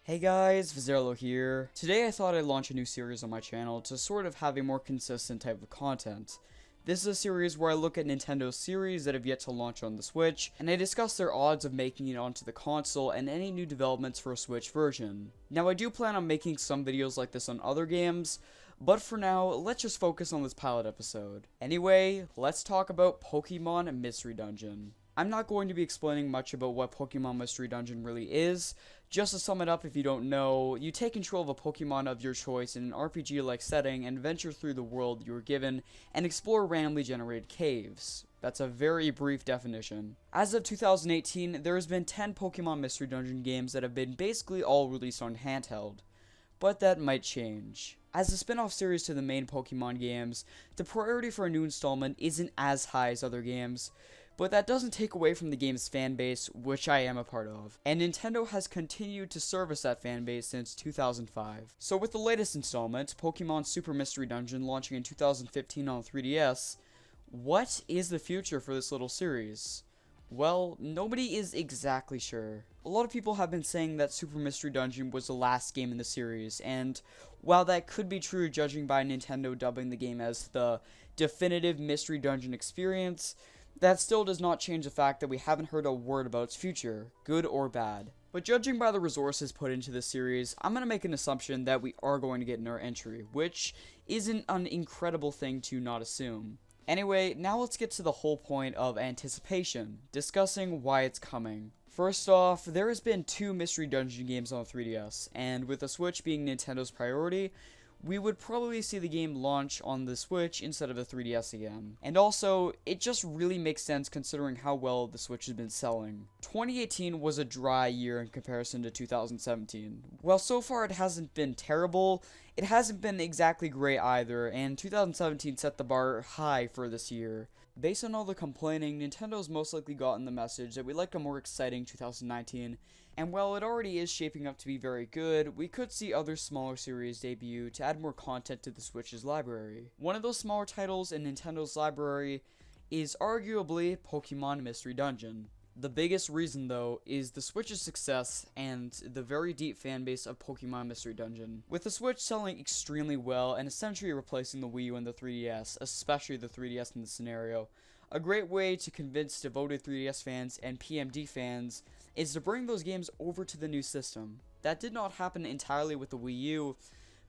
Hey guys, Vizerlo here. Today I thought I'd launch a new series on my channel to sort of have a more consistent type of content. This is a series where I look at Nintendo's series that have yet to launch on the Switch, and I discuss their odds of making it onto the console and any new developments for a Switch version. Now I do plan on making some videos like this on other games, but for now, let's just focus on this pilot episode. Anyway, let's talk about Pokemon Mystery Dungeon. I'm not going to be explaining much about what Pokemon Mystery Dungeon really is. Just to sum it up, if you don't know, you take control of a Pokemon of your choice in an RPG-like setting and venture through the world you were given and explore randomly generated caves. That's a very brief definition. As of 2018, there has been 10 Pokemon Mystery Dungeon games that have been basically all released on handheld. But that might change. As a spin-off series to the main Pokemon games, the priority for a new installment isn't as high as other games, but that doesn't take away from the game's fanbase, which I am a part of. And Nintendo has continued to service that fanbase since 2005. So with the latest installment, Pokemon Super Mystery Dungeon launching in 2015 on 3DS, what is the future for this little series? Well, nobody is exactly sure. A lot of people have been saying that Super Mystery Dungeon was the last game in the series, and while that could be true judging by Nintendo dubbing the game as the definitive Mystery Dungeon experience, that still does not change the fact that we haven't heard a word about its future, good or bad. But judging by the resources put into this series, I'm going to make an assumption that we are going to get another entry, which isn't an incredible thing to not assume. Anyway, now let's get to the whole point of anticipation, discussing why it's coming. First off, there has been 2 Mystery Dungeon games on 3DS, and with the Switch being Nintendo's priority, we would probably see the game launch on the Switch instead of the 3DS again. And also, it just really makes sense considering how well the Switch has been selling. 2018 was a dry year in comparison to 2017. While so far it hasn't been terrible, it hasn't been exactly great either, and 2017 set the bar high for this year. Based on all the complaining, Nintendo's most likely gotten the message that we'd like a more exciting 2019, and while it already is shaping up to be very good, we could see other smaller series debut to add more content to the Switch's library. One of those smaller titles in Nintendo's library is arguably Pokemon Mystery Dungeon. The biggest reason, though, is the Switch's success and the very deep fanbase of Pokemon Mystery Dungeon. With the Switch selling extremely well and essentially replacing the Wii U and the 3DS, especially the 3DS in this scenario, a great way to convince devoted 3DS fans and PMD fans is to bring those games over to the new system. That did not happen entirely with the Wii U,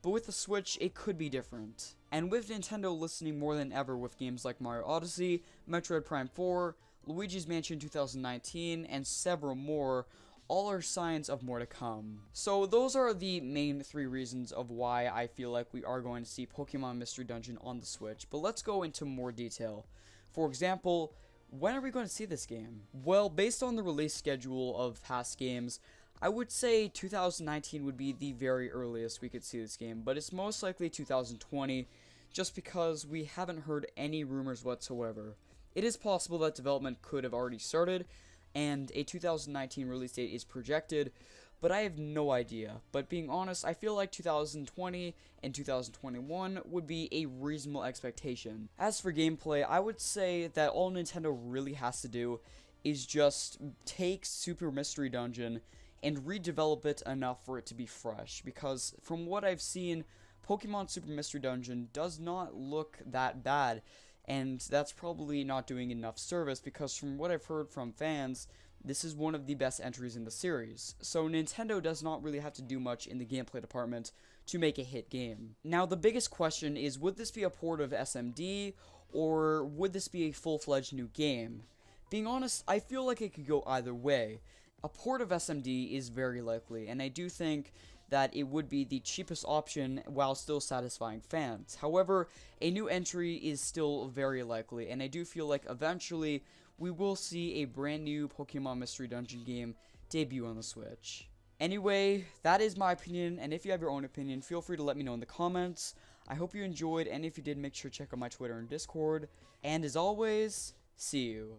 but with the Switch, it could be different. And with Nintendo listening more than ever with games like Mario Odyssey, Metroid Prime 4, Luigi's Mansion 2019, and several more, all are signs of more to come. So those are the main 3 reasons of why I feel like we are going to see Pokemon Mystery Dungeon on the Switch, but let's go into more detail. For example, when are we going to see this game? Well, based on the release schedule of past games, I would say 2019 would be the very earliest we could see this game, but it's most likely 2020, just because we haven't heard any rumors whatsoever. It is possible that development could have already started, and a 2019 release date is projected, but I have no idea. But being honest, I feel like 2020 and 2021 would be a reasonable expectation. As for gameplay, I would say that all Nintendo really has to do is just take Super Mystery Dungeon and redevelop it enough for it to be fresh, because from what I've seen, Pokemon Super Mystery Dungeon does not look that bad, and that's probably not doing enough service, because from what I've heard from fans, this is one of the best entries in the series. So Nintendo does not really have to do much in the gameplay department to make a hit game. Now the biggest question is, would this be a port of SMD, or would this be a full-fledged new game? Being honest, I feel like it could go either way. A port of SMD is very likely, and I do think that it would be the cheapest option while still satisfying fans. However, a new entry is still very likely, and I do feel like eventually we will see a brand new Pokemon Mystery Dungeon game debut on the Switch. Anyway, that is my opinion, and if you have your own opinion, feel free to let me know in the comments. I hope you enjoyed, and if you did, make sure to check out my Twitter and Discord. And as always, see you.